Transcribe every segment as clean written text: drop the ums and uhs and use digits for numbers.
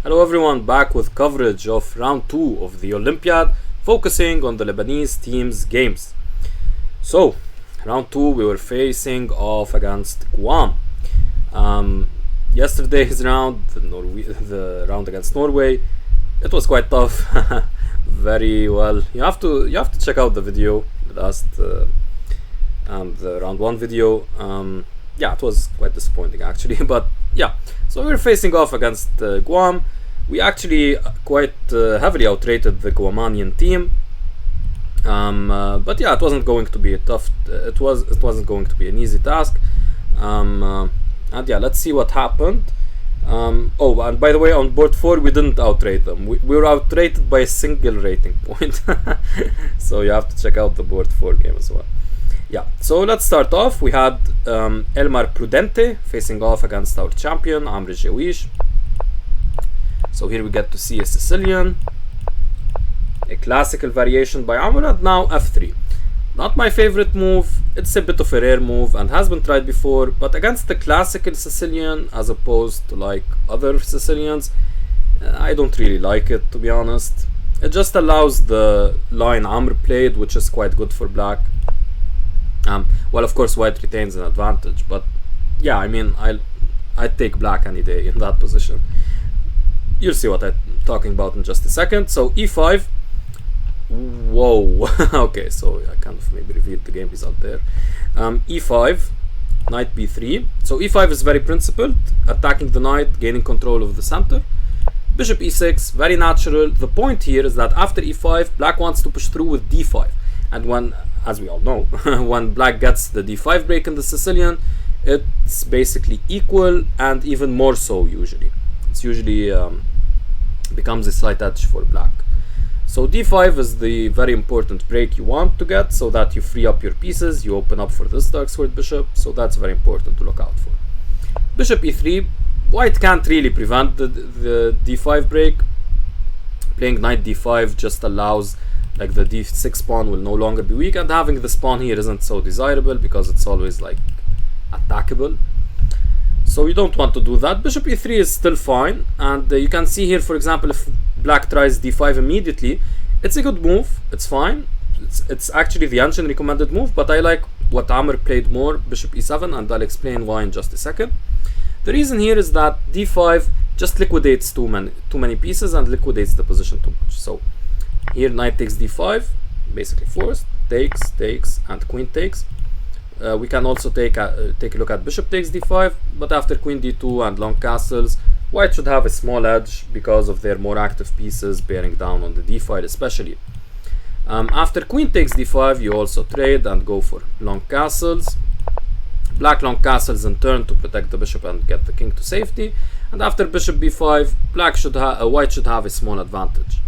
Hello everyone, back with coverage of round 2 of the Olympiad, focusing on the Lebanese team's games. So, round 2 we were facing off against Guam. Yesterday's round, the round against Norway, it was quite tough. Very well. You have to check out the video, the last the round 1 video. Yeah, it was quite disappointing actually, but yeah. So we were facing off against Guam. We actually quite heavily outrated the Guamanian team. But yeah, it wasn't going to be a tough. It wasn't going to be an easy task. And yeah, let's see what happened. Oh, and by the way, on board 4 we didn't outrate them. We were outrated by a single rating point. So you have to check out the board 4 game as well. Yeah, so let's start off. We had Elmer Prudente facing off against our champion Amro Jawich. So here we get to see a Sicilian, a classical variation by Amro, and now f3. Not my favorite move. It's a bit of a rare move and has been tried before, but against the classical Sicilian as opposed to like other Sicilians, I don't really like it, to be honest. It just allows the line Amro played, which is quite good for black. Well, of course white retains an advantage, but yeah, I mean, I'd take black any day in that position. You'll see what I'm talking about in just a second. So e5. Whoa. Okay, so I kind of maybe revealed the game result there. E5, knight b3. So e5 is very principled, attacking the knight, gaining control of the center. Bishop e6, very natural. The point here is that after e5, black wants to push through with d5. And when, as we all know, when black gets the d5 break in the Sicilian, it's basically equal and even more so usually. It's usually becomes a slight edge for black. So d5 is the very important break you want to get, so that you free up your pieces, you open up for this dark sword bishop, so that's very important to look out for. Bishop e3, white can't really prevent the d5 break. Playing knight d5 just allows, like, the d6 pawn will no longer be weak, and having this pawn here isn't so desirable because it's always like attackable. So you don't want to do that. Bishop e3 is still fine, and you can see here, for example, if black tries d5 immediately, it's a good move, it's fine. It's actually the engine recommended move, but I like what Amr played more, bishop e7, and I'll explain why in just a second. The reason here is that d5 just liquidates too many pieces and liquidates the position too much. So here knight takes d5, basically forced, takes, and queen takes. We can also take a look at bishop takes d5, but after queen d2 and long castles, white should have a small edge because of their more active pieces bearing down on the d file especially. After queen takes d5, you also trade and go for long castles. Black long castles in turn to protect the bishop and get the king to safety. And after bishop b5, white should have a small advantage.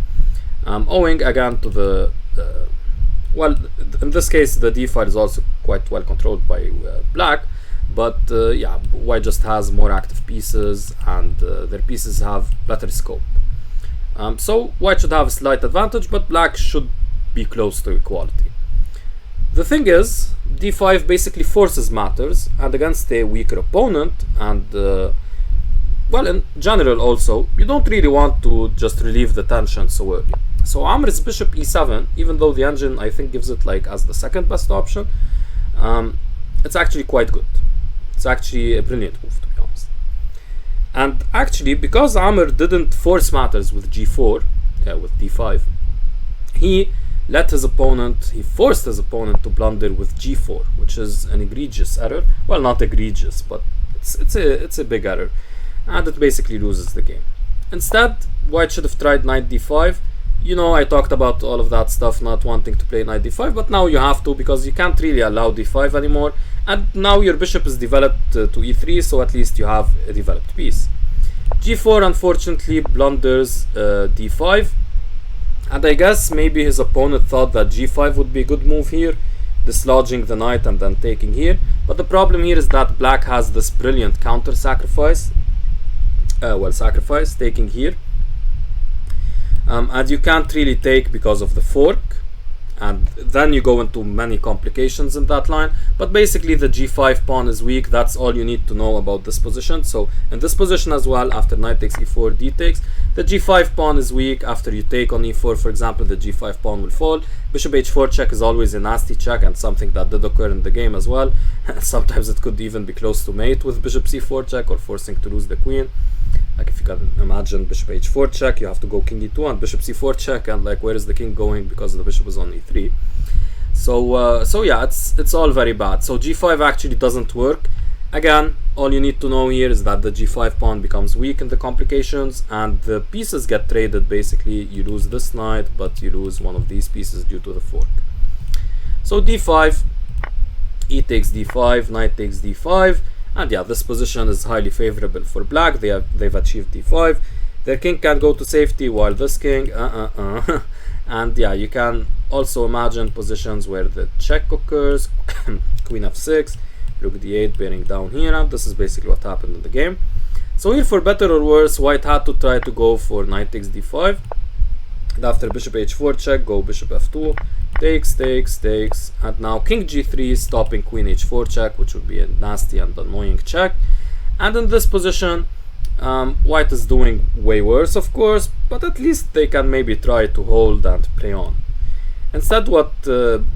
Owing again to the well, in this case the d file is also quite well controlled by black, but yeah, white just has more active pieces and their pieces have better scope. So white should have a slight advantage, but black should be close to equality. The thing is, d5 basically forces matters, and against a weaker opponent, and well, in general also, you don't really want to just relieve the tension so early. So Amr's bishop e7, even though the engine I think gives it like as the second best option, it's actually quite good. It's actually a brilliant move, to be honest. And actually, because Amr didn't force matters with g4, with d5, he forced his opponent to blunder with g4, which is an egregious error. Well, not egregious, but it's a big error, and it basically loses the game. Instead, white should have tried knight d5. You know, I talked about all of that stuff, not wanting to play knight d5, but now you have to, because you can't really allow d5 anymore, and now your bishop is developed to e3, so at least you have a developed piece. g4 unfortunately blunders d5, and I guess maybe his opponent thought that g5 would be a good move here, dislodging the knight and then taking here, but the problem here is that black has this brilliant counter sacrifice, taking here. And you can't really take because of the fork, and then you go into many complications in that line. But basically the g5 pawn is weak. That's all you need to know about this position. So in this position as well, after knight takes e4, d takes, the g5 pawn is weak. After you take on e4, for example, the g5 pawn will fall. Bishop h4 check is always a nasty check, and something that did occur in the game as well. Sometimes it could even be close to mate with bishop c4 check, or forcing to lose the queen. Like if you can imagine bishop h4 check, you have to go king e2 and bishop c4 check, and like where is the king going because the bishop is on e3. So yeah, it's all very bad. So g5 actually doesn't work. Again, all you need to know here is that the g5 pawn becomes weak in the complications, and the pieces get traded. Basically, you lose this knight, but you lose one of these pieces due to the fork. So d5, e takes d5, knight takes d5. And yeah, this position is highly favorable for black. They've achieved d5. Their king can go to safety while this king and yeah, you can also imagine positions where the check occurs. Queen f6, rook d8 bearing down here, and this is basically what happened in the game. So here, for better or worse, white had to try to go for knight takes d5. And after bishop h4 check, go bishop f2, takes, and now king g3 stopping queen h4 check, which would be a nasty and annoying check. And in this position, white is doing way worse, of course, but at least they can maybe try to hold and play on. Instead, what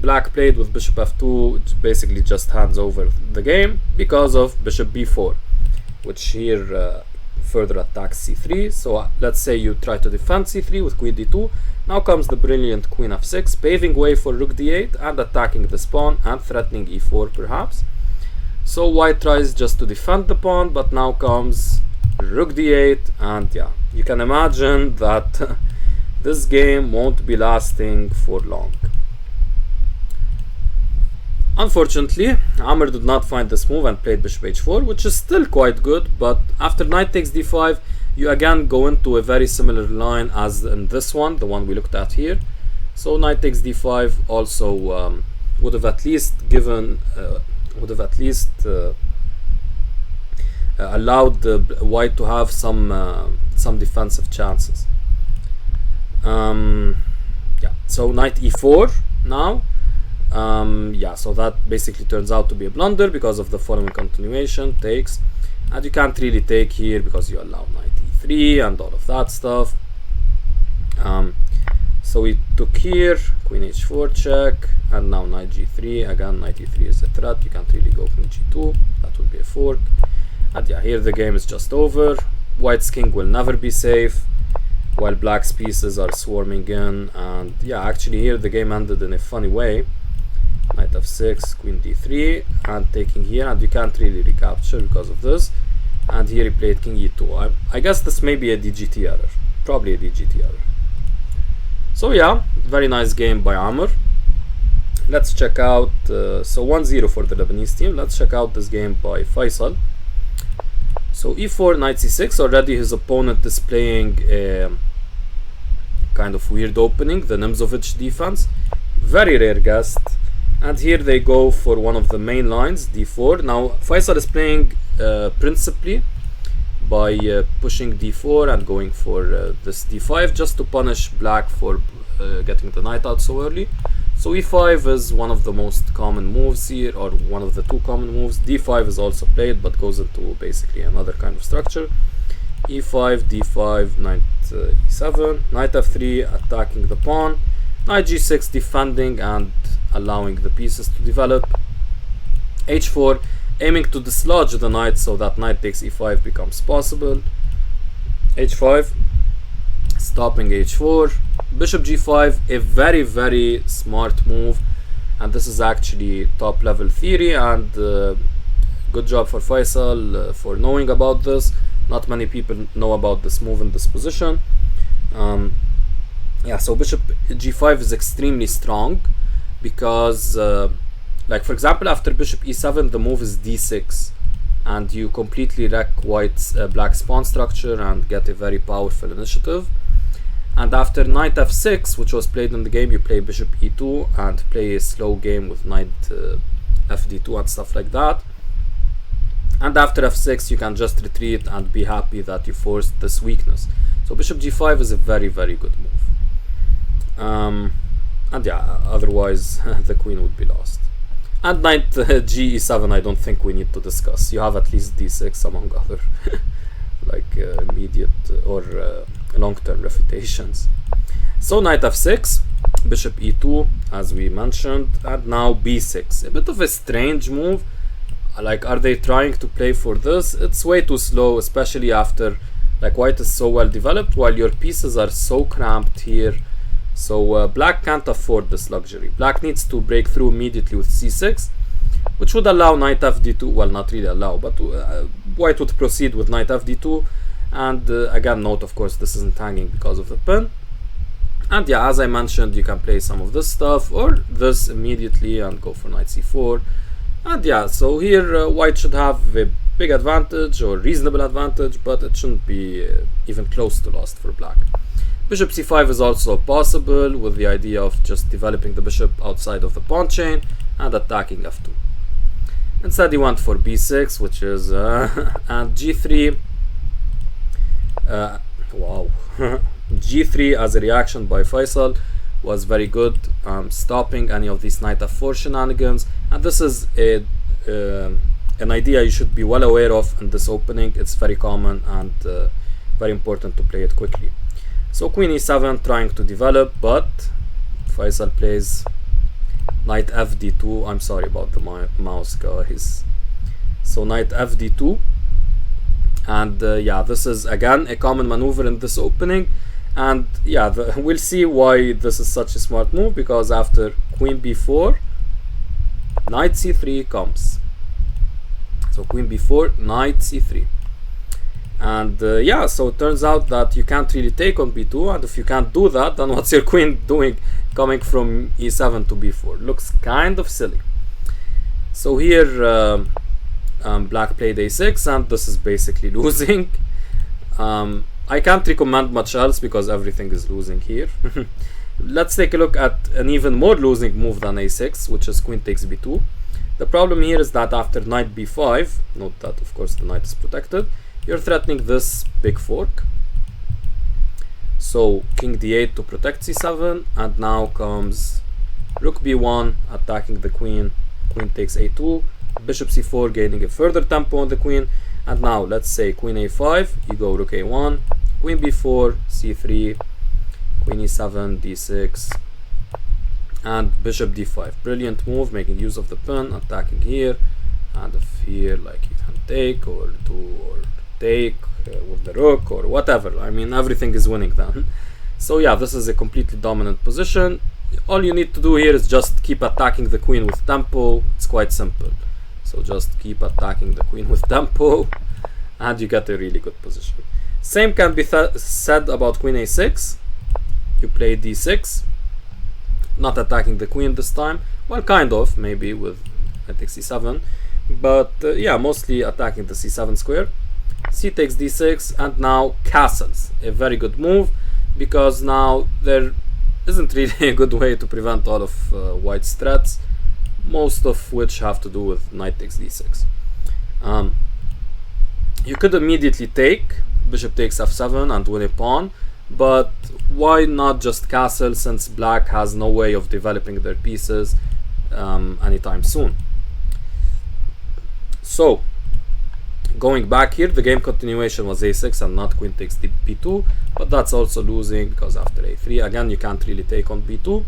black played with bishop f2 basically just hands over the game because of bishop b4, which here further attacks c3. So let's say you try to defend c3 with queen d2. Now comes the brilliant queen f6, paving way for rook d8 and attacking this pawn and threatening e4 perhaps. So white tries just to defend the pawn, but now comes rook d8, and yeah, you can imagine that this game won't be lasting for long. Unfortunately, Amr did not find this move and played bishop h4, which is still quite good, but after knight takes d5, you again go into a very similar line as in this one, the one we looked at here. So knight takes d5 also would have at least allowed the white to have some defensive chances. Yeah, so knight e4 now. Yeah, so that basically turns out to be a blunder because of the following continuation, takes, and you can't really take here because you allow knight e3 and all of that stuff. So we took here, queen h4 check, and now knight g3. Again, knight e3 is a threat, you can't really go queen g2, that would be a fork. And yeah, here the game is just over. White's king will never be safe, while black's pieces are swarming in. And yeah, actually here the game ended in a funny way. Knight f6, queen d3, and taking here, and you can't really recapture because of this. And here he played king e2. I guess this may be a DGT error, probably a DGT error. So yeah, very nice game by Amr. Let's check out, so 1-0 for the Lebanese team. Let's check out this game by Faisal. So e4, knight c6, already his opponent is playing a kind of weird opening, the Nimzovich defense. Very rare guest. And here they go for one of the main lines, d4. Now Faisal is playing principally by pushing d4 and going for this d5 just to punish black for getting the knight out so early. So e5 is one of the most common moves here, or one of the two common moves. d5 is also played but goes into basically another kind of structure. e5, d5, knight e7, knight f3 attacking the pawn, knight g6 defending and allowing the pieces to develop, h4 aiming to dislodge the knight so that knight takes e5 becomes possible, h5 stopping h4, bishop g5, a very very smart move, and this is actually top level theory, and good job for Faisal for knowing about this. Not many people know about this move in this position. Yeah, so bishop g5 is extremely strong because like for example after bishop e7 the move is d6 and you completely wreck white's black's pawn structure and get a very powerful initiative. And after knight f6, which was played in the game, you play bishop e2 and play a slow game with knight fd2 and stuff like that. And after f6 you can just retreat and be happy that you forced this weakness. So bishop g5 is a very very good move. And yeah, otherwise the queen would be lost. And knight g e7 I don't think we need to discuss. You have at least d6 among other like immediate or long-term refutations. So knight f6, bishop e2 as we mentioned, and now b6. A bit of a strange move. Like, are they trying to play for this? It's way too slow, especially after like white is so well developed while your pieces are so cramped here. So black can't afford this luxury. Black needs to break through immediately with c6, which would allow knight fd2. Well, not really allow, but white would proceed with knight fd2. And again, note, of course, this isn't hanging because of the pin. And yeah, as I mentioned, you can play some of this stuff or this immediately and go for knight c4. And yeah, so here white should have a big advantage or reasonable advantage, but it shouldn't be even close to lost for black. Bishop c5 is also possible with the idea of just developing the bishop outside of the pawn chain and attacking f2. Instead he went for b6, which is and g3. Wow. g3 as a reaction by Faisal was very good, stopping any of these knight f4 shenanigans. And this is an idea you should be well aware of in this opening. It's very common and very important to play it quickly. So queen e7 trying to develop, but Faisal plays knight fd2. I'm sorry about the mouse, guys. So knight fd2, and yeah, this is again a common maneuver in this opening. And yeah, we'll see why this is such a smart move, because after queen b4, knight c3 comes. So queen b4, knight c3. And yeah, so it turns out that you can't really take on b2, and if you can't do that, then what's your queen doing coming from e7 to b4? Looks kind of silly. So here black played a6, and this is basically losing. I can't recommend much else because everything is losing here. Let's take a look at an even more losing move than a6, which is queen takes b2. The problem here is that after knight b5, note that of course the knight is protected, you're threatening this big fork. So king d8 to protect c7, and now comes rook b1 attacking the queen. Queen takes a2, bishop c4 gaining a further tempo on the queen. And now let's say queen a5, you go rook a1, queen b4, c3, queen e7, d6, and bishop d5. Brilliant move, making use of the pin, attacking here. And if here, like, you can take or do or take with the rook or whatever, I mean everything is winning then. So yeah, this is a completely dominant position. All you need to do here is just keep attacking the queen with tempo. It's quite simple. So just keep attacking the queen with tempo and you get a really good position. Same can be said about queen a6. You play d6, not attacking the queen this time. Well, kind of, maybe with I think c7, but yeah, mostly attacking the c7 square. C takes d6, and now castles. A very good move, because now there isn't really a good way to prevent all of white's threats, most of which have to do with knight takes d6. You could immediately take bishop takes f7 and win a pawn, but why not just castle, since black has no way of developing their pieces anytime soon. So going back here, the game continuation was a6 and not queen takes b2, but that's also losing because after a3 again you can't really take on b2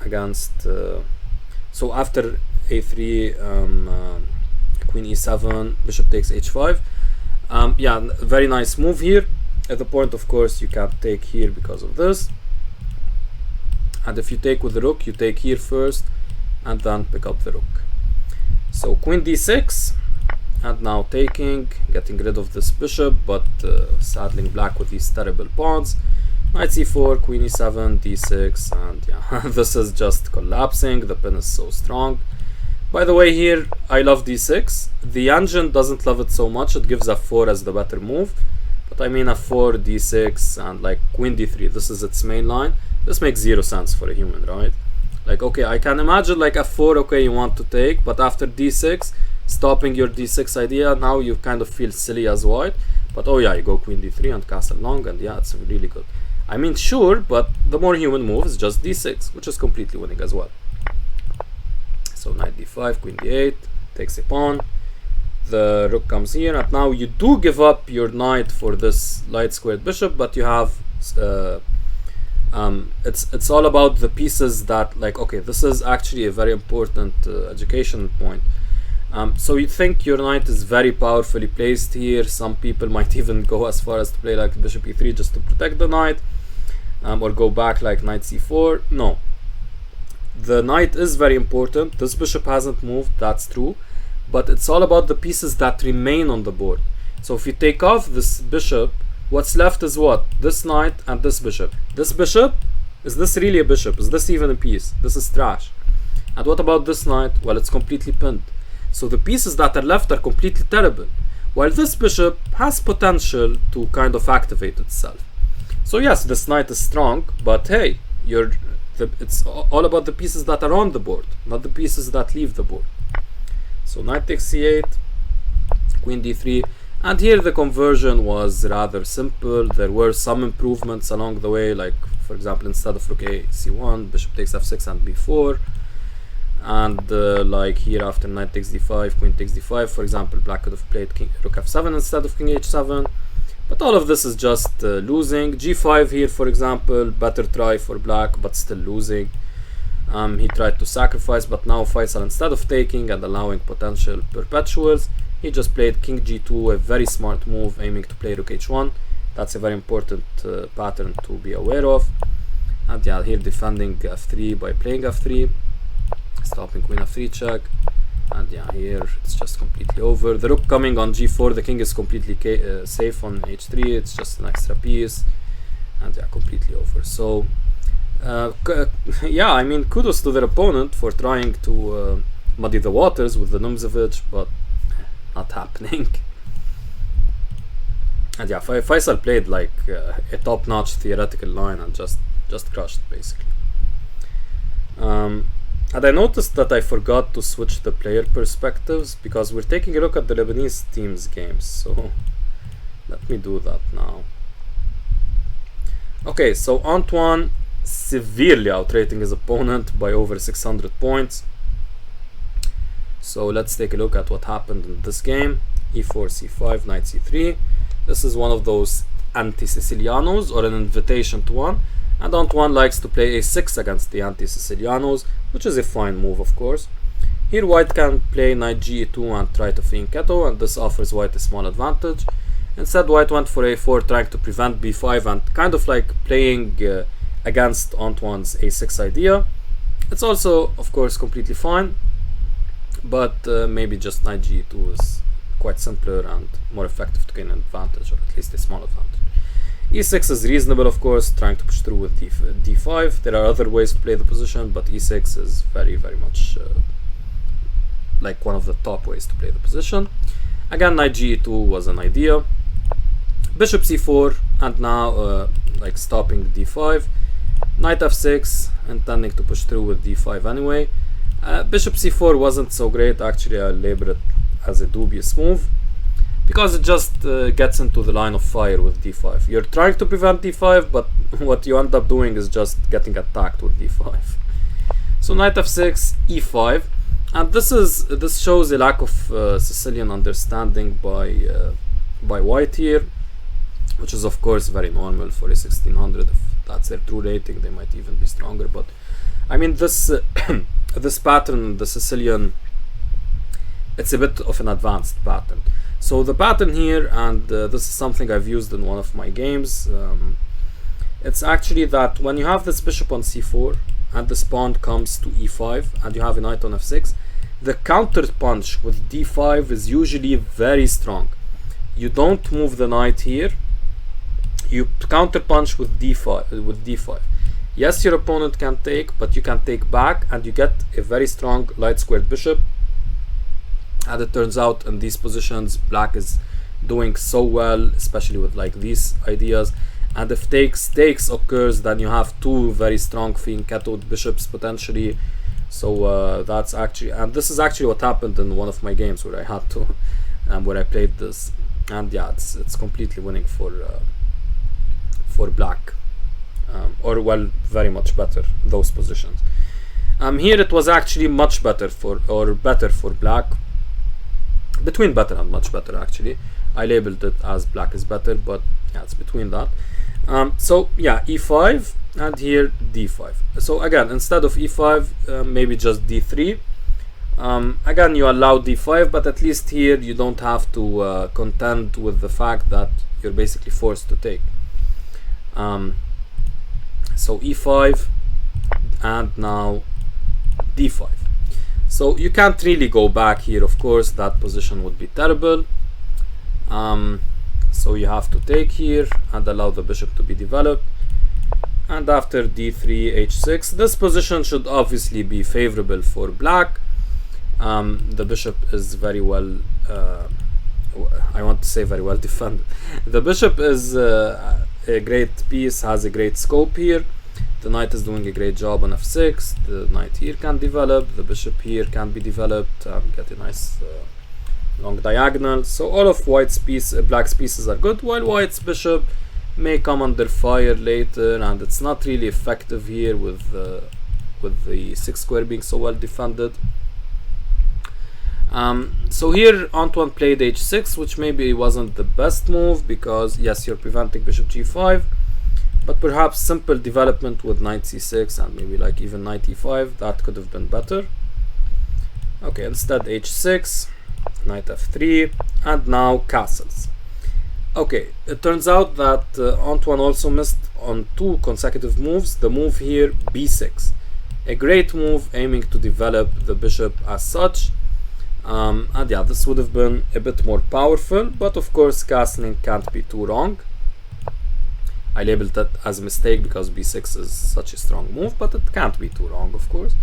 against so after a3 queen e7, bishop takes h5. Yeah, very nice move here. At the point, of course, you can't take here because of this, and if you take with the rook, you take here first and then pick up the rook. So queen d6, and now taking, getting rid of this bishop, but saddling black with these terrible pawns. Knight c4, queen e7, d6, and yeah, this is just collapsing. The pin is so strong. By the way, here I love d6. The engine doesn't love it so much. It gives f4 as the better move, but I mean f4, d6, and like queen d3. This is its main line. This makes zero sense for a human, right? Like, okay, I can imagine like f4, okay, you want to take, but after d6, stopping your d6 idea, now you kind of feel silly as white. But oh yeah, you go queen d3 and castle long, and yeah, it's really good. I mean, sure, but the more human move is just d6, which is completely winning as well. So knight d5, queen d8, takes a pawn. The rook comes here, and now you do give up your knight for this light squared bishop, but you have it's all about the pieces that, like, okay, this is actually a very important educational point. So you think your knight is very powerfully placed here. Some people might even go as far as to play like bishop e3 just to protect the knight, or go back like knight c4. No, the knight is very important. This bishop hasn't moved, that's true, but it's all about the pieces that remain on the board. So if you take off this bishop, what's left is what? This knight and this bishop. This bishop, is this really a bishop? Is this even a piece? This is trash. And what about this knight? Well, it's completely pinned. So the pieces that are left are completely terrible, while this bishop has potential to kind of activate itself. So yes, this knight is strong, but hey, it's all about the pieces that are on the board, not the pieces that leave the board. So knight takes c8, queen d3, and here the conversion was rather simple. There were some improvements along the way, like for example, instead of rook a c1, bishop takes f6 and b4, and like here after knight takes d5, queen takes d5, for example, black could have played rook f7 instead of king h7, but all of this is just losing. g5 here, for example, better try for black, but still losing. He tried to sacrifice, but now Faisal, instead of taking and allowing potential perpetuals, he just played king g2, a very smart move, aiming to play rook h1. That's a very important pattern to be aware of. And yeah, here defending f3 by playing f3, stopping queen f3 check. And yeah, here it's just completely over. The rook coming on g4, the king is completely safe on h3, it's just an extra piece. And yeah, completely over. So yeah, I mean, kudos to their opponent for trying to muddy the waters with the Numzovich, but not happening. And yeah, Faisal played like a top-notch theoretical line and just crushed basically. And I noticed that I forgot to switch the player perspectives because we're taking a look at the Lebanese team's games, so let me do that now. Okay, so Antoine severely outrating his opponent by over 600 points. So let's take a look at what happened in this game. e4, c5, knight c3. This is one of those anti-Sicilianos, or an invitation to one, and Antoine likes to play a6 against the anti-Sicilianos, which is a fine move, of course. Here white can play knight g2 and try to fianchetto, and this offers white a small advantage. Instead, white went for a4, trying to prevent b5 and kind of like playing against Antoine's a6 idea. It's also, of course, completely fine, but maybe just knight g2 is quite simpler and more effective to gain an advantage, or at least a small advantage. e6 is reasonable, of course, trying to push through with d5. There are other ways to play the position, but e6 is very, very much like one of the top ways to play the position. Again, knight g2 was an idea. Bishop c4, and now like stopping d5. Knight f6, intending to push through with d5 anyway. Bishop c4 wasn't so great, actually. I label it as a dubious move because it just gets into the line of fire with d5. You're trying to prevent d5, but what you end up doing is just getting attacked with d5. So knight f6, e5, and this shows a lack of Sicilian understanding by white here, which is of course very normal for a 1600. If that's their true rating, they might even be stronger, but I mean, this this pattern, the Sicilian, it's a bit of an advanced pattern. So the pattern here, and this is something I've used in one of my games, it's actually that when you have this bishop on c4 and this pawn comes to e5 and you have a knight on f6, the counter punch with d5 is usually very strong. You don't move the knight here, you counter punch with d5. Yes, your opponent can take, but you can take back and you get a very strong light squared bishop. And it turns out in these positions, black is doing so well, especially with like these ideas. And if takes occurs, then you have two very strong fianchettoed bishops potentially. So that's actually, and this is actually what happened in one of my games where I had to, where I played this. And yeah, it's completely winning for black. or well, very much better, those positions. Here it was actually much better better for black, between better and much better actually. I labeled it as black is better, but yeah, it's between that. So yeah, e5 and here d5. So again, instead of e5, maybe just d3. Again, you allow d5, but at least here you don't have to contend with the fact that you're basically forced to take. So e5 and now d5. So you can't really go back here, of course, that position would be terrible. So you have to take here and allow the bishop to be developed. And after d3, h6, this position should obviously be favorable for black. The bishop is very well, I want to say very well defended. The bishop is a great piece, has a great scope here. The knight is doing a great job on f6. The knight here can develop. The bishop here can be developed and get a nice long diagonal. So all of black's pieces are good, while white's bishop may come under fire later, and it's not really effective here with the 6 square being so well defended. So here Antoine played h6, which maybe wasn't the best move, because yes, you're preventing bishop g5, but perhaps simple development with knight c6 and maybe like even knight e5, that could have been better. Okay, instead h6, knight f3, and now castles. Okay, it turns out that Antoine also missed on 2 consecutive moves. The move here, b6, a great move aiming to develop the bishop as such. And yeah, this would have been a bit more powerful, but of course castling can't be too wrong. I labeled that as a mistake because b6 is such a strong move, but it can't be too wrong, of course.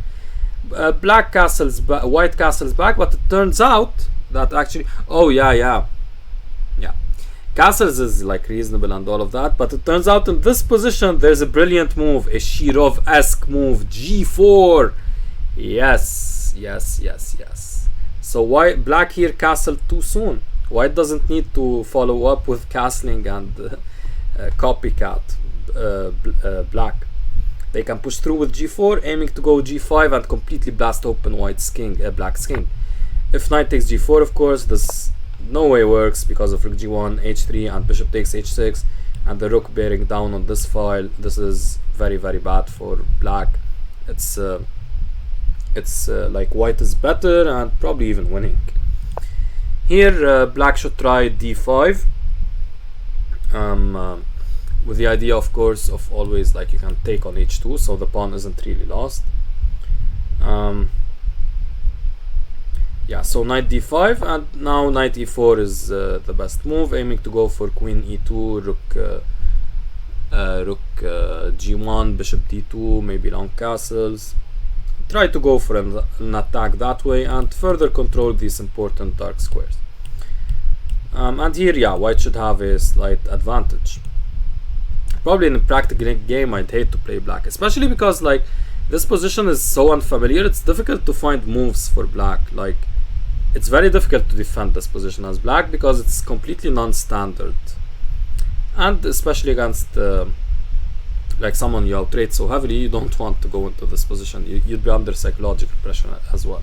Black castles, white castles back, but it turns out that actually, oh yeah, castles is like reasonable and all of that, but it turns out in this position there's a brilliant move, a Shirov-esque move, g4. Yes. So why black here castled too soon? White doesn't need to follow up with castling and copycat black. They can push through with g4, aiming to go g5 and completely blast open white's king, black's king. If knight takes g4, of course, this no way works because of rook g1, h3, and bishop takes h6, and the rook bearing down on this file. This is very, very bad for black. It's like white is better and probably even winning. Here black should try d5 with the idea, of course, of always like you can take on h2, so the pawn isn't really lost. Yeah, so knight d5, and now knight e4 is the best move, aiming to go for queen e2, rook g1, bishop d2, maybe long castles. Try to go for an attack that way and further control these important dark squares. And here, yeah, white should have a slight advantage. Probably in a practical game I'd hate to play black, especially because like this position is so unfamiliar. It's difficult to find moves for black. Like it's very difficult to defend this position as black because it's completely non-standard, and especially against like someone you outrate so heavily, you don't want to go into this position. You'd be under psychological pressure as well.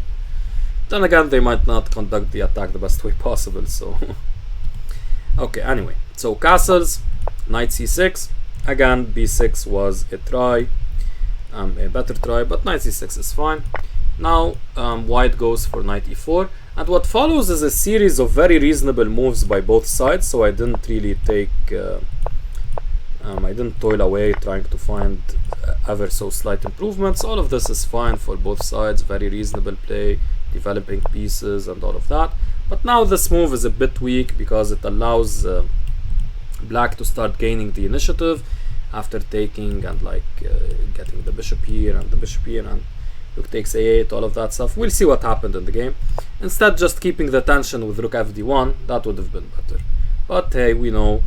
Then again, they might not conduct the attack the best way possible, so okay, anyway, so castles, knight c6. Again, b6 was a try, a better try, but knight c6 is fine. Now white goes for knight e4, and what follows is a series of very reasonable moves by both sides, so I didn't really take I didn't toil away trying to find ever so slight improvements. All of this is fine for both sides, very reasonable play, developing pieces and all of that. But now this move is a bit weak because it allows black to start gaining the initiative after taking and like getting the bishop here and the bishop here and rook takes a8, all of that stuff. We'll see what happened in the game. Instead, just keeping the tension with rook fd1, that would have been better. But hey, we know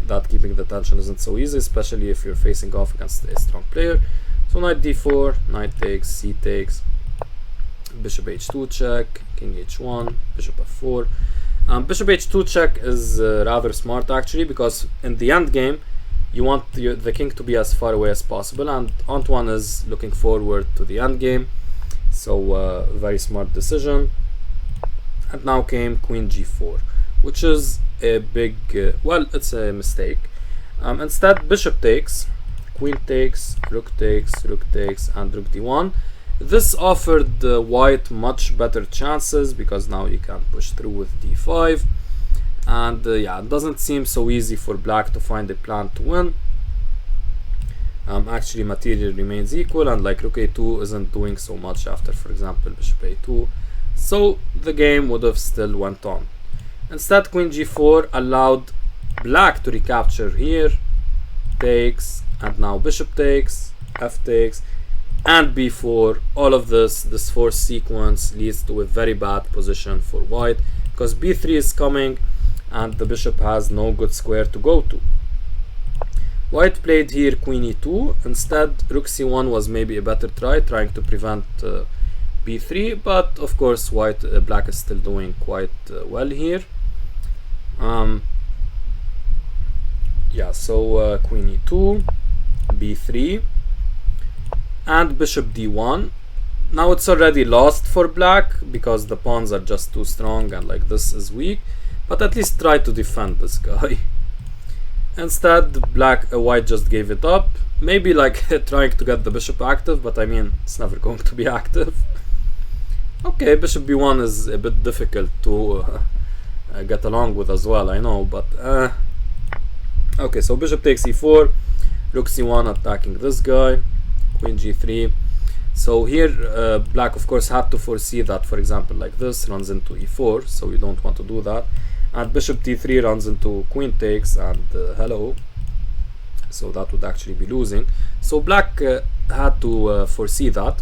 that keeping the tension isn't so easy, especially if you're facing off against a strong player. So knight d4, knight takes, c takes, bishop h2 check, king h1, bishop f4. Bishop h2 check is rather smart actually, because in the end game you want the king to be as far away as possible, and Antoine is looking forward to the endgame. So very smart decision. And now came queen g4, which is a big well, it's a mistake. Instead, bishop takes, queen takes, rook takes, and rook d1. This offered white much better chances because now you can push through with d5. And yeah, it doesn't seem so easy for black to find a plan to win. Actually, material remains equal, and like rook a2 isn't doing so much after, for example, bishop a2. So the game would have still went on. Instead, queen g4 allowed black to recapture here, takes, and now bishop takes, f takes, and b4. All of this forced sequence leads to a very bad position for white because b3 is coming and the bishop has no good square to go to. White played here queen e2. Instead, rook c1 was maybe a better try, trying to prevent b3, but of course black is still doing quite well here. Yeah, so queen e2, b3, and bishop d1. Now it's already lost for black because the pawns are just too strong and like this is weak, but at least try to defend this guy. Instead, white just gave it up, maybe like trying to get the bishop active, but I mean it's never going to be active. Okay, bishop b1 is a bit difficult to get along with as well, I know, but okay, so bishop takes e4, rook c1 attacking this guy, queen g3. So here black of course had to foresee that, for example, like this runs into e4, so you don't want to do that. And bishop d3 runs into queen takes, and hello, so that would actually be losing. So black had to foresee that,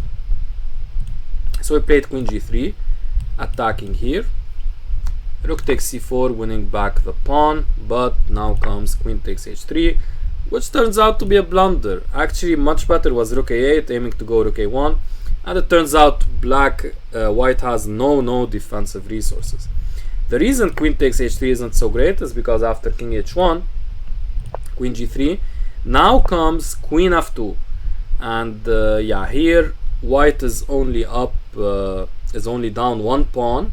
so he played queen g3 attacking here, rook takes c4 winning back the pawn, but now comes queen takes h3, which turns out to be a blunder. Actually much better was rook a8 aiming to go rook a1, and it turns out white has no defensive resources. The reason queen takes h3 isn't so great is because after king h1, queen g3, now comes queen f2, and yeah, here white is only down one pawn,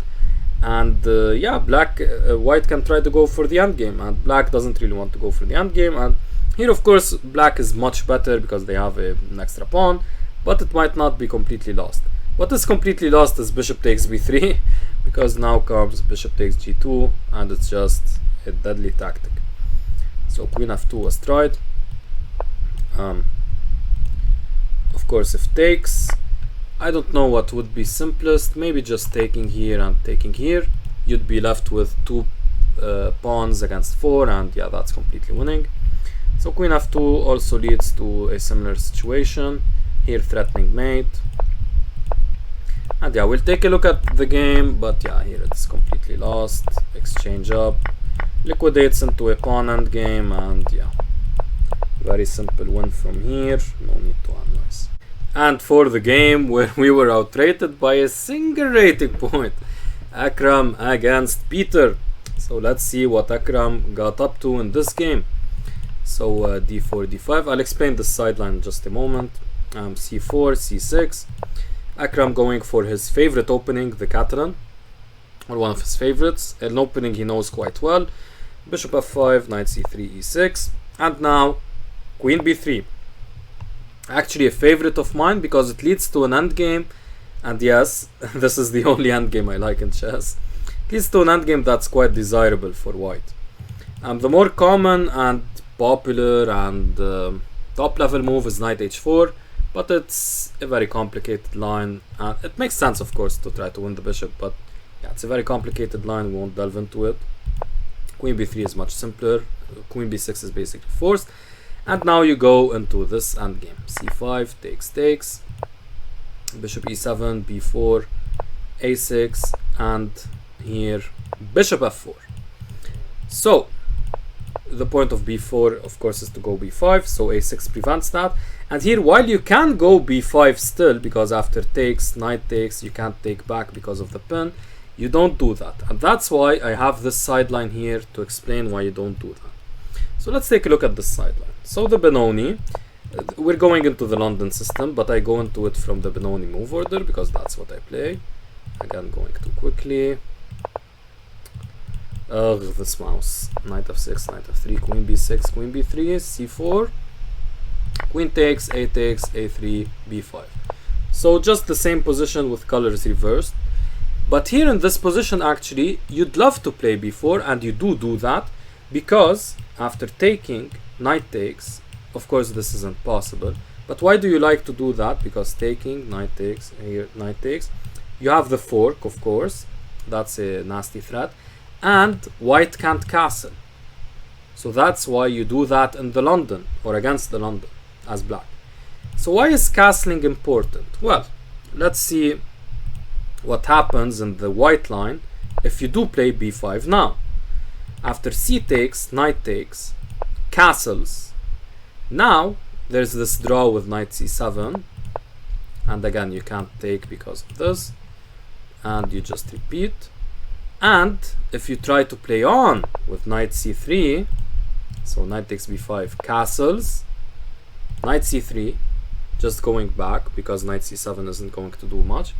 and yeah, white can try to go for the endgame, and black doesn't really want to go for the endgame. And here of course black is much better because they have an extra pawn, but it might not be completely lost. What is completely lost is bishop takes b3 because now comes bishop takes g2, and it's just a deadly tactic. So queen f2 was tried. Of course, if takes, I don't know what would be simplest, maybe just taking here and taking here. You'd be left with two pawns against 4, and yeah, that's completely winning. So queen f2 also leads to a similar situation, here threatening mate. And yeah, we'll take a look at the game, but yeah, here it's completely lost. Exchange up, liquidates into a pawn endgame, and yeah, very simple win from here, no need to analyze. And for the game where we were outrated by a single rating point, Akram against Peter. So let's see what Akram got up to in this game. So d4, d5, I'll explain this sideline in just a moment. c4, c6, Akram going for his favorite opening, the Catalan, or one of his favorites, an opening he knows quite well. Bishop f5, knight c3, e6, and now queen b3. Actually a favorite of mine because it leads to an endgame, and yes, this is the only endgame I like in chess. It leads to an endgame that's quite desirable for white. The more common and popular and top level move is knight h4, but it's a very complicated line, and it makes sense of course to try to win the bishop, but yeah, it's a very complicated line, we won't delve into it. Queen b3 is much simpler, queen b6 is basically forced, and now you go into this endgame. c5 takes, bishop e7, b4, a6, and here bishop f4. So the point of b4 of course is to go b5, so a6 prevents that. And here, while you can go b5 still, because after takes, knight takes, you can't take back because of the pin, you don't do that, and that's why I have this sideline here to explain why you don't do that. So let's take a look at this sideline. So the Benoni, we're going into the London system, but I go into it from the Benoni move order because that's what I play. Again, going too quickly. Ugh, this mouse. Knight f6, knight f3, queen b6, queen b3, c4, queen takes, a takes, a3, b5. So just the same position with colors reversed. But here in this position, actually, you'd love to play b4, and you do that, because after taking, knight takes, of course this isn't possible. But why do you like to do that? Because taking, knight takes, here, knight takes, you have the fork, of course, that's a nasty threat, and white can't castle. So that's why you do that in the London, or against the London, as black. So why is castling important? Well, let's see what happens in the white line if you do play b5 now. After c takes, knight takes, castles. Now there's this draw with knight c7, and again you can't take because of this, and you just repeat. And if you try to play on with knight c3, so knight takes b5, castles, knight c3, just going back because knight c7 isn't going to do much.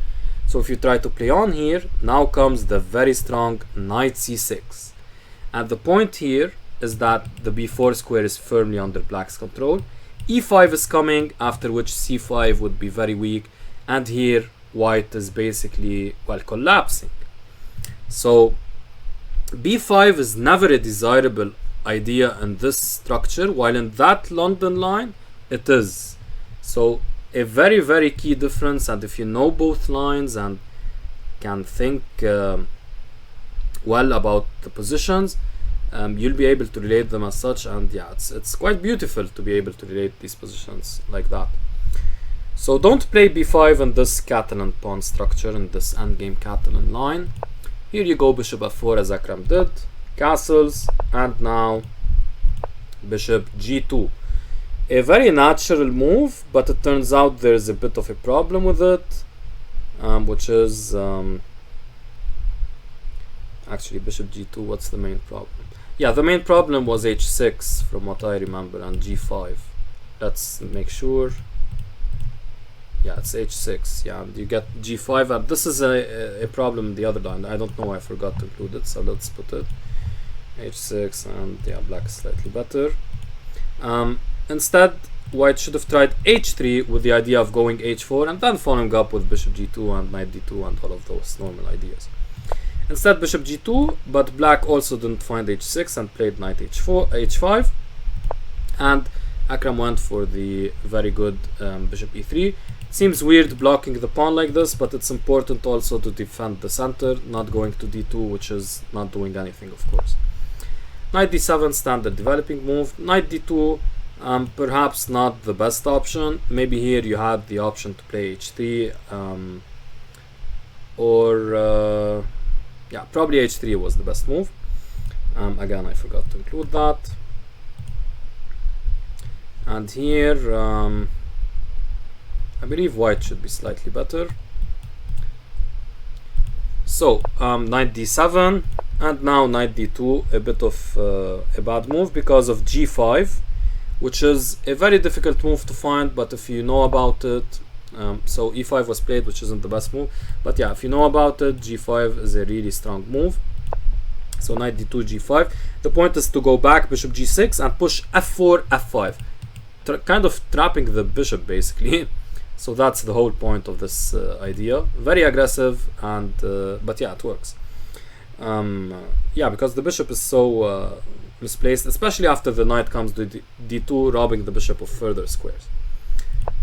So if you try to play on here, now comes the very strong knight c6. And the point here is that the b4 square is firmly under black's control. e5 is coming, after which c5 would be very weak, and here white is basically, well, collapsing. So b5 is never a desirable idea in this structure, while in that London line it is. So a very, very key difference, and if you know both lines and can think well about the positions, you'll be able to relate them as such. And yeah, it's quite beautiful to be able to relate these positions like that. So don't play b5 in this Catalan pawn structure, in this endgame Catalan line. Here you go bishop f4 as Akram did, castles, and now bishop g2. A very natural move, but it turns out there's a bit of a problem with it, which is actually bishop g2. What's the main problem? Yeah, the main problem was h6 from what I remember, and g5. Let's make sure. Yeah, it's h6. Yeah, and you get g5, and this is a problem in the other line. I don't know, I forgot to include it, so let's put it h6, and yeah, black is slightly better. Instead, white should have tried h3 with the idea of going h4 and then following up with bishop g2 and knight d2 and all of those normal ideas. Instead, bishop g2, but black also didn't find h6 and played knight h5, and Akram went for the very good bishop e3. Seems weird blocking the pawn like this, but it's important also to defend the center, not going to d2, which is not doing anything, of course. Knight d7, standard developing move. Knight d2, perhaps not the best option. Maybe here you had the option to play h3, or yeah, probably h3 was the best move. Again, I forgot to include that. And here I believe white should be slightly better. So knight d7, and now knight d2, a bit of a bad move because of g5, which is a very difficult move to find, but if you know about it, so e5 was played, which isn't the best move, but yeah, if you know about it, g5 is a really strong move. So knight d2, g5. The point is to go back, bishop g6, and push f4, f5, kind of trapping the bishop basically. So that's the whole point of this idea. Very aggressive, and but yeah, it works. Yeah, because the bishop is so misplaced, especially after the knight comes to d2, robbing the bishop of further squares.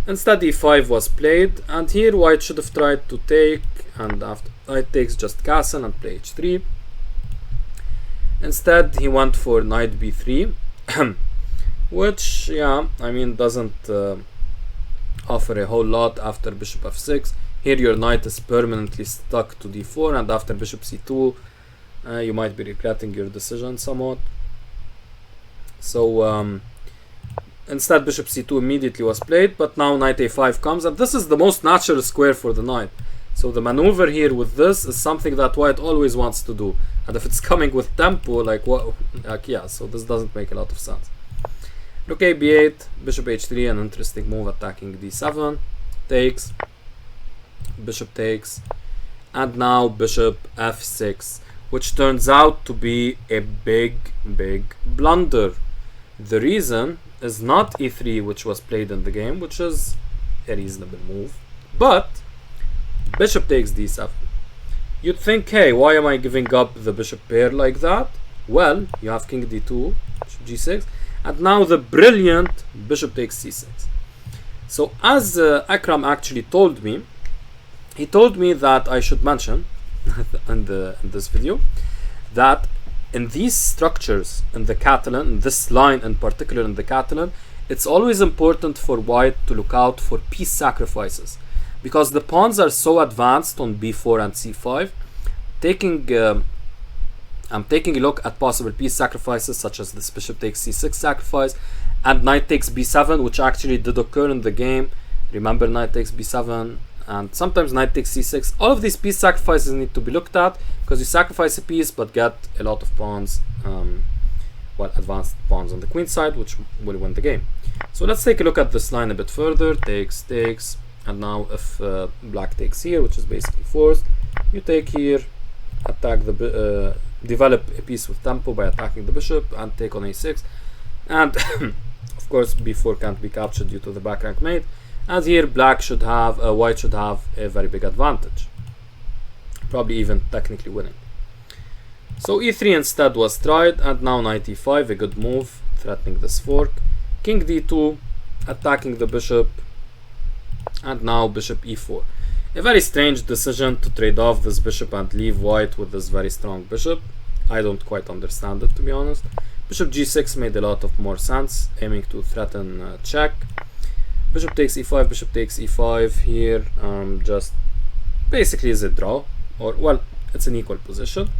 Instead, e5 was played, and here white should have tried to take, and after knight takes, just castle and play h3. Instead, he went for knight b3, which, yeah, I mean, doesn't offer a whole lot after bishop f6. Here your knight is permanently stuck to d4, and after bishop c2, you might be regretting your decision somewhat. So instead, bishop c2 immediately was played, but now knight a5 comes, and this is the most natural square for the knight. So the maneuver here with this is something that white always wants to do. And if it's coming with tempo, like what? Like yeah, so this doesn't make a lot of sense. Rook a b8, bishop h3, an interesting move attacking d7, takes, bishop takes, and now bishop f6, which turns out to be a big blunder. The reason is not e3, which was played in the game, which is a reasonable move, but bishop takes d7. You'd think, hey, why am I giving up the bishop pair like that? Well, you have king d2, bishop g6, and now the brilliant bishop takes c6. So as Akram actually told me, he told me that I should mention in this video that in these structures in the Catalan, in this line in particular in the Catalan, it's always important for white to look out for piece sacrifices, because the pawns are so advanced on b4 and c5. I'm taking a look at possible piece sacrifices such as this bishop takes c6 sacrifice and knight takes b7, which actually did occur in the game. Remember, knight takes b7 and sometimes knight takes c6. All of these piece sacrifices need to be looked at, because you sacrifice a piece but get a lot of pawns, advanced pawns on the queen side, which will win the game. So let's take a look at this line a bit further. Takes, takes, and now if black takes here, which is basically forced, you take here, attack the develop a piece with tempo by attacking the bishop and take on a6, and of course b4 can't be captured due to the back rank mate, and here white should have a very big advantage, probably even technically winning. So e3 instead was tried, and now knight e5, a good move, threatening this fork. King d2, attacking the bishop, and now bishop e4. A very strange decision to trade off this bishop and leave white with this very strong bishop. I don't quite understand it, to be honest. Bishop g6 made a lot of more sense, aiming to threaten check. Bishop takes e5, bishop takes e5 here, just basically is a draw, or well, it's an equal position.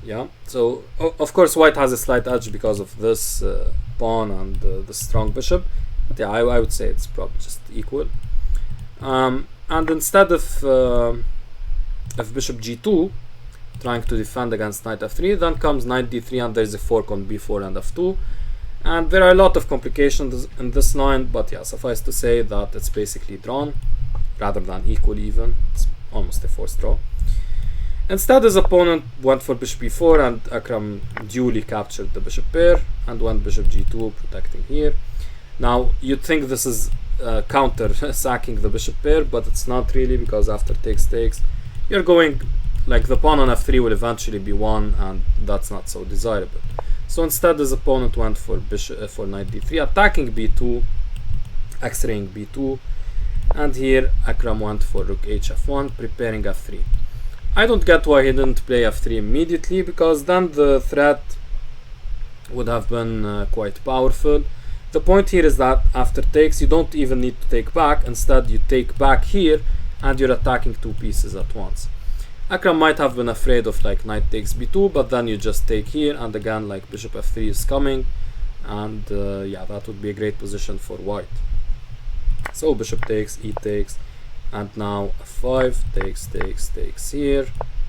Yeah, so of course white has a slight edge because of this pawn and the strong bishop, but yeah, I would say it's probably just equal. And instead of bishop g2 trying to defend against knight f3, then comes knight d3, and there's a fork on b4 and f2, and there are a lot of complications in this line, but yeah, suffice to say that it's basically drawn rather than equal even. It's almost a forced draw. Instead, his opponent went for bishop e4, and Akram duly captured the bishop pair and went bishop g2, protecting here. Now, you'd think this is counter sacking the bishop pair, but it's not really, because after takes takes, you're going, like, the pawn on f3 will eventually be won, and that's not so desirable. So instead, his opponent went for for knight d3, attacking b2, x-raying b2, and here Akram went for rook hf1, preparing f3. I don't get why he didn't play f3 immediately, because then the threat would have been quite powerful. The point here is that after takes, you don't even need to take back. Instead, you take back here, and you're attacking two pieces at once. Akram might have been afraid of like knight takes b2, but then you just take here, and again like bishop f3 is coming, and yeah, that would be a great position for white. So bishop takes, e takes, and now f5, takes, takes, takes here.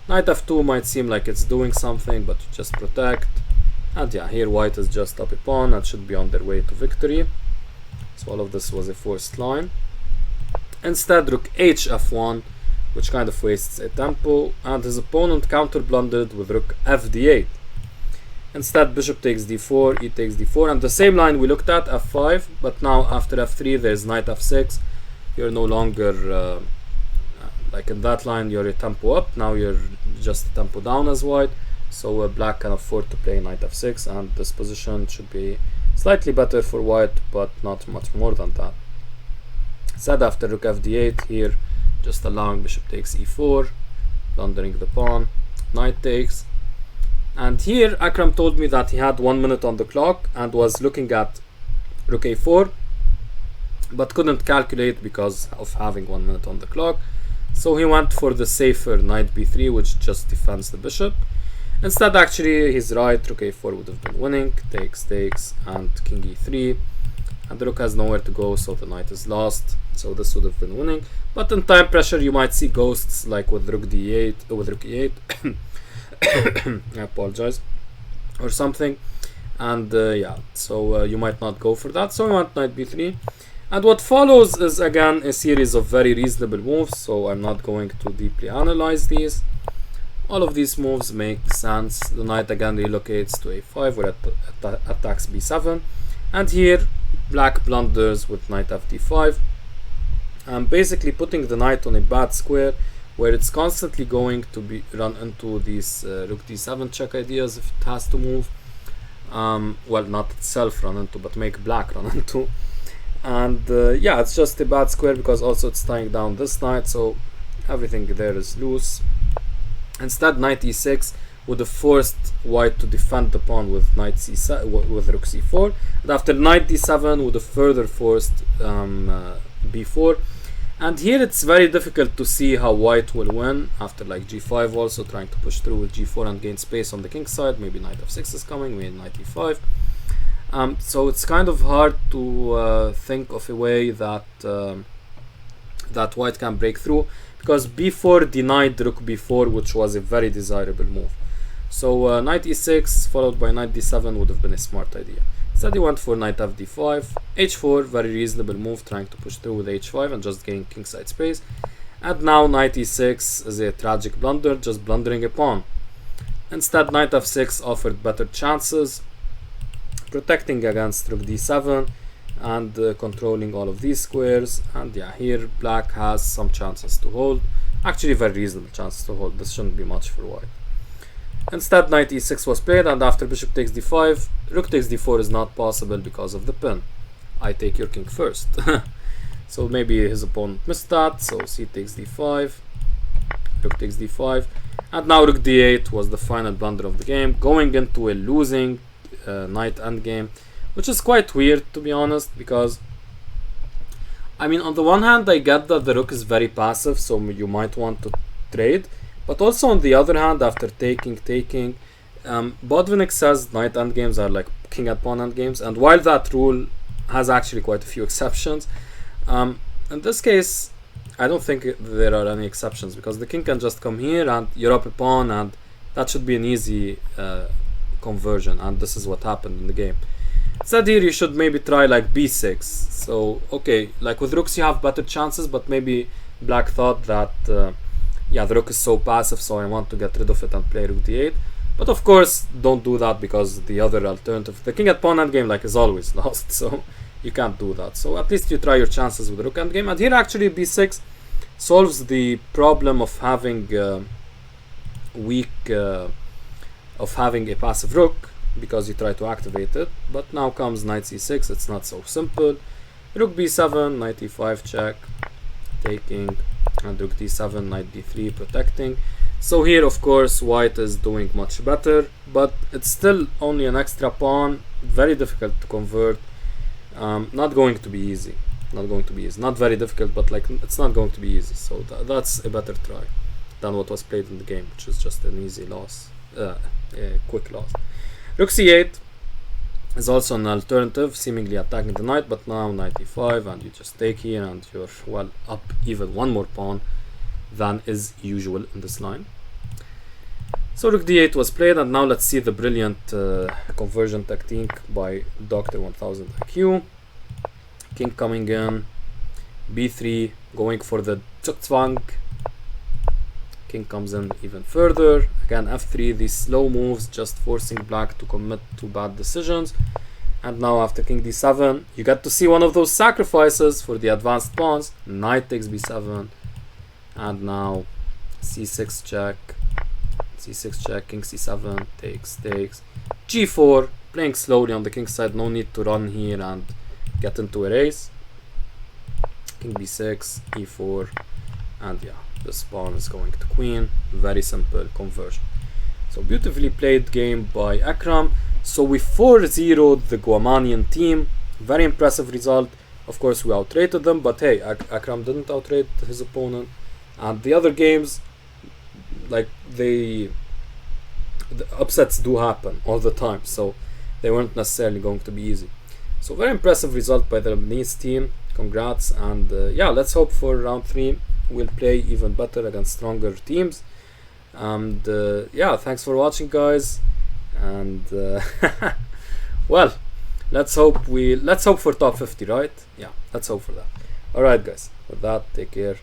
Knight f2 might seem like it's doing something, but you just protect. And yeah, here white is just up a pawn and should be on their way to victory. So all of this was a forced line. Instead, rook hf1, which kind of wastes a tempo, and his opponent counter blundered with rook fd8. Instead, bishop takes d4, e takes d4, and the same line we looked at, f5, but now after f3 there's knight f6. You're no longer like in that line you're a tempo up, now you're just a tempo down as white, so black can afford to play knight f6, and this position should be slightly better for white, but not much more than that. Instead, after rook fd8 here, just allowing bishop takes e4, blundering the pawn, knight takes. And here Akram told me that he had 1 minute on the clock and was looking at rook a4, but couldn't calculate because of having 1 minute on the clock. So he went for the safer knight b3, which just defends the bishop. Instead, actually, he's right, rook a4 would have been winning, takes, takes, and king e3. and the rook has nowhere to go, so the knight is lost. So this would have been winning, but in time pressure you might see ghosts like with rook d8, with rook e8. I apologize, or something. And yeah, so you might not go for that, so we want knight b3. And what follows is again a series of very reasonable moves, so I'm not going to deeply analyze these. All of these moves make sense. The knight again relocates to a5, where it attacks b7, and here black blunders with knight fd5. I'm basically putting the knight on a bad square where it's constantly going to be run into these rook d7 check ideas if it has to move. Well, not itself run into, but make black run into. And yeah, it's just a bad square because also it's tying down this knight, so everything there is loose. Instead, knight e6 would have forced white to defend the pawn with knight c7 with rook c4, and after knight d7 would have further forced b4. And here it's very difficult to see how white will win after like g5, also trying to push through with g4 and gain space on the king side. Maybe knight f6 is coming, maybe knight e5. So it's kind of hard to think of a way that that white can break through, because b4 denied rook b4, which was a very desirable move. So knight e6 followed by knight d7 would have been a smart idea. Instead he went for knight fd5, h4, very reasonable move, trying to push through with h5 and just gain kingside space. And now knight e6 is a tragic blunder, just blundering a pawn. Instead knight f6 offered better chances, protecting against rook d7 and controlling all of these squares. And yeah, here black has some chances to hold, actually very reasonable chances to hold. This shouldn't be much for white. Instead knight e6 was played, and after bishop takes d5, rook takes d4 is not possible because of the pin. I take your king first. So maybe his opponent missed that, so c takes d5, rook takes d5, and now rook d8 was the final blunder of the game, going into a losing knight endgame, which is quite weird to be honest, because I mean, on the one hand I get that the rook is very passive, so you might want to trade, but also on the other hand, after taking, Botvinnik says knight endgames are like king at pawn endgames, and while that rule has actually quite a few exceptions, in this case I don't think there are any exceptions, because the king can just come here and you're up a pawn, and that should be an easy conversion, and this is what happened in the game. Instead here you should maybe try like b6. So okay, like with rooks you have better chances, but maybe black thought that yeah, the rook is so passive, so I want to get rid of it and play rook d8. But of course don't do that, because the other alternative, the king at pawn endgame, like is always lost, so you can't do that. So at least you try your chances with rook endgame, and here actually b6 solves the problem of having of having a passive rook, because you try to activate it. But now comes knight c6, it's not so simple. Rook b7, knight e5 check, taking, and rook d7, knight d3, protecting. So here of course white is doing much better, but it's still only an extra pawn, very difficult to convert. Not going to be easy, not very difficult, but like it's not going to be easy. So that's a better try than what was played in the game, which is just an easy loss, a quick loss. Rook c8 is also an alternative, seemingly attacking the knight, but now knight e5, and you just take here, and you're well up even one more pawn than is usual in this line. So rook d8 was played, and now let's see the brilliant conversion technique by Dr. 1000 IQ. King coming in, b3, going for the zugzwang. King comes in even further, again f3, these slow moves just forcing black to commit to bad decisions. And now after king d7 you get to see one of those sacrifices for the advanced pawns. Knight takes b7, and now c6 check, king c7, takes, g4, playing slowly on the king side, no need to run here and get into a race. King b6, e4, and yeah, this pawn is going to queen. Very simple conversion. So beautifully played game by Akram. So we 4-0'd the Guamanian team. Very impressive result. Of course we outrated them, but hey, Akram didn't outrate his opponent. And the other games, like the upsets do happen all the time, so they weren't necessarily going to be easy. So very impressive result by the Lebanese team. Congrats, and yeah, let's hope for round 3 we'll play even better against stronger teams. And yeah, thanks for watching, guys. And well, let's hope for top 50, right? Yeah, let's hope for that. All right, guys. With that, take care.